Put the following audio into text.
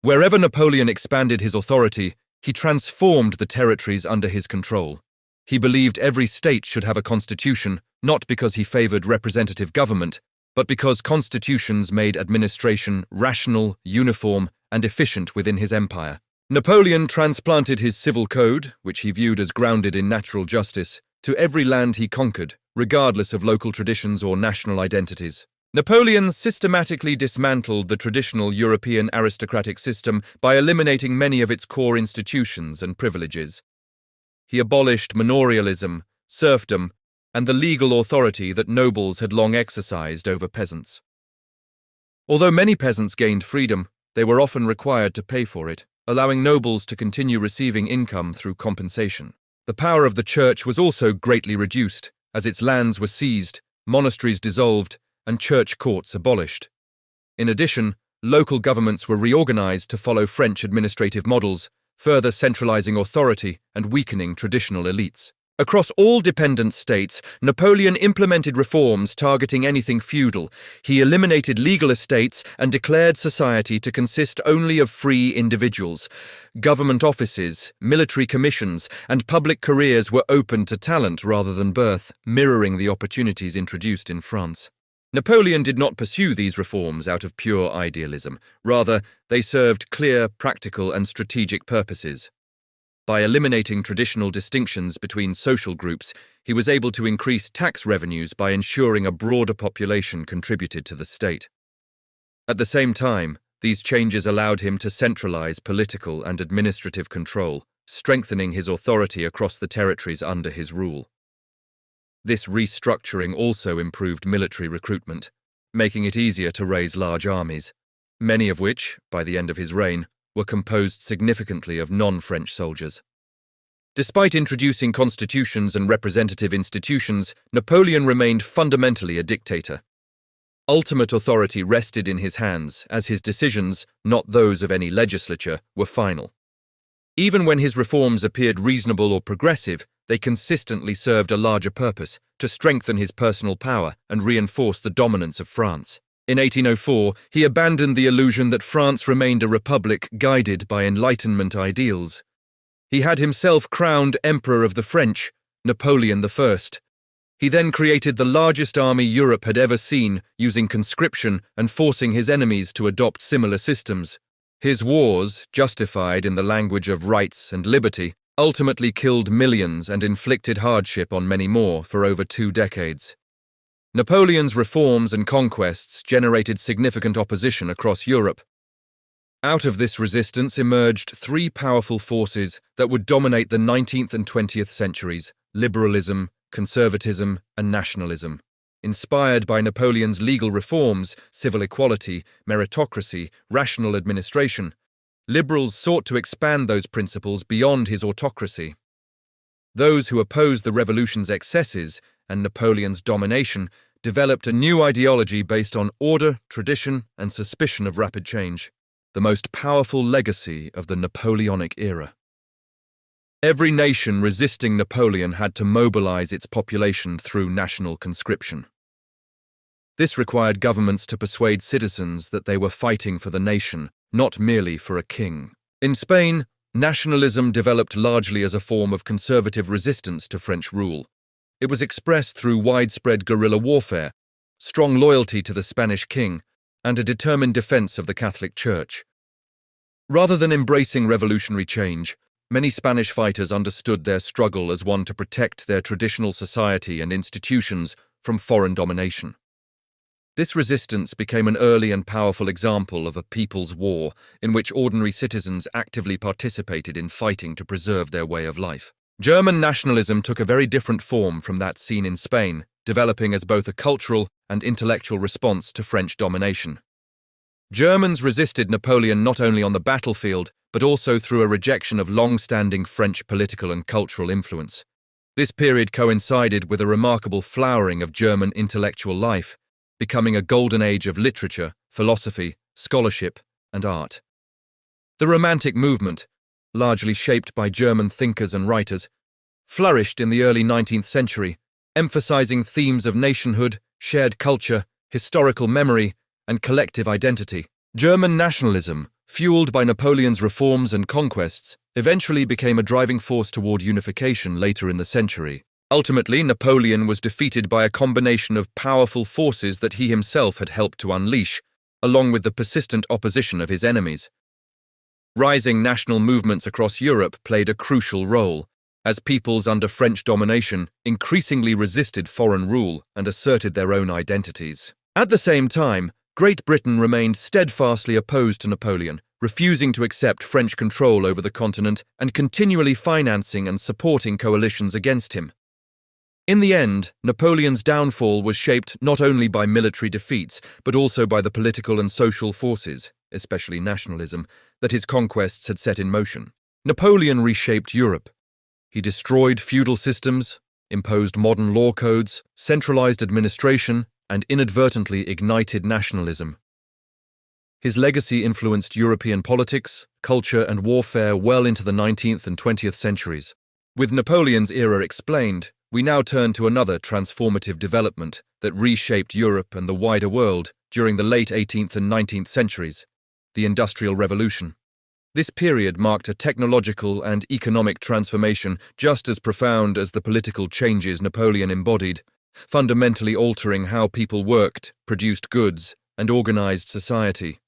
Wherever Napoleon expanded his authority, he transformed the territories under his control. He believed every state should have a constitution, not because he favored representative government, but because constitutions made administration rational, uniform, and efficient within his empire. Napoleon transplanted his civil code, which he viewed as grounded in natural justice, to every land he conquered, regardless of local traditions or national identities. Napoleon systematically dismantled the traditional European aristocratic system by eliminating many of its core institutions and privileges. He abolished manorialism, serfdom, and the legal authority that nobles had long exercised over peasants. Although many peasants gained freedom, they were often required to pay for it, allowing nobles to continue receiving income through compensation. The power of the church was also greatly reduced, as its lands were seized, monasteries dissolved, and church courts abolished. In addition, local governments were reorganized to follow French administrative models, further centralizing authority and weakening traditional elites. Across all dependent states, Napoleon implemented reforms targeting anything feudal. He eliminated legal estates and declared society to consist only of free individuals. Government offices, military commissions, and public careers were open to talent rather than birth, mirroring the opportunities introduced in France. Napoleon did not pursue these reforms out of pure idealism. Rather, they served clear, practical, and strategic purposes. By eliminating traditional distinctions between social groups, he was able to increase tax revenues by ensuring a broader population contributed to the state. At the same time, these changes allowed him to centralize political and administrative control, strengthening his authority across the territories under his rule. This restructuring also improved military recruitment, making it easier to raise large armies, many of which, by the end of his reign, were composed significantly of non-French soldiers. Despite introducing constitutions and representative institutions, Napoleon remained fundamentally a dictator. Ultimate authority rested in his hands, as his decisions, not those of any legislature, were final. Even when his reforms appeared reasonable or progressive, they consistently served a larger purpose, to strengthen his personal power and reinforce the dominance of France. In 1804, he abandoned the illusion that France remained a republic guided by Enlightenment ideals. He had himself crowned Emperor of the French, Napoleon I. He then created the largest army Europe had ever seen, using conscription and forcing his enemies to adopt similar systems. His wars, justified in the language of rights and liberty, ultimately killed millions and inflicted hardship on many more for over 2 decades. Napoleon's reforms and conquests generated significant opposition across Europe. Out of this resistance emerged 3 powerful forces that would dominate the 19th and 20th centuries: liberalism, conservatism, and nationalism. Inspired by Napoleon's legal reforms, civil equality, meritocracy, rational administration, liberals sought to expand those principles beyond his autocracy. Those who opposed the revolution's excesses and Napoleon's domination developed a new ideology based on order, tradition, and suspicion of rapid change, the most powerful legacy of the Napoleonic era. Every nation resisting Napoleon had to mobilize its population through national conscription. This required governments to persuade citizens that they were fighting for the nation, not merely for a king. In Spain, nationalism developed largely as a form of conservative resistance to French rule. It was expressed through widespread guerrilla warfare, strong loyalty to the Spanish king, and a determined defense of the Catholic Church. Rather than embracing revolutionary change, many Spanish fighters understood their struggle as one to protect their traditional society and institutions from foreign domination. This resistance became an early and powerful example of a people's war in which ordinary citizens actively participated in fighting to preserve their way of life. German nationalism took a very different form from that seen in Spain, developing as both a cultural and intellectual response to French domination. Germans resisted Napoleon not only on the battlefield, but also through a rejection of long-standing French political and cultural influence. This period coincided with a remarkable flowering of German intellectual life, becoming a golden age of literature, philosophy, scholarship, and art. The Romantic movement, largely shaped by German thinkers and writers, flourished in the early 19th century, emphasizing themes of nationhood, shared culture, historical memory, and collective identity. German nationalism, fueled by Napoleon's reforms and conquests, eventually became a driving force toward unification later in the century. Ultimately, Napoleon was defeated by a combination of powerful forces that he himself had helped to unleash, along with the persistent opposition of his enemies. Rising national movements across Europe played a crucial role, as peoples under French domination increasingly resisted foreign rule and asserted their own identities. At the same time, Great Britain remained steadfastly opposed to Napoleon, refusing to accept French control over the continent and continually financing and supporting coalitions against him. In the end, Napoleon's downfall was shaped not only by military defeats, but also by the political and social forces, especially nationalism, that his conquests had set in motion. Napoleon reshaped Europe. He destroyed feudal systems, imposed modern law codes, centralized administration, and inadvertently ignited nationalism. His legacy influenced European politics, culture, and warfare well into the 19th and 20th centuries. With Napoleon's era explained, we now turn to another transformative development that reshaped Europe and the wider world during the late 18th and 19th centuries, the Industrial Revolution. This period marked a technological and economic transformation just as profound as the political changes Napoleon embodied, fundamentally altering how people worked, produced goods, and organized society.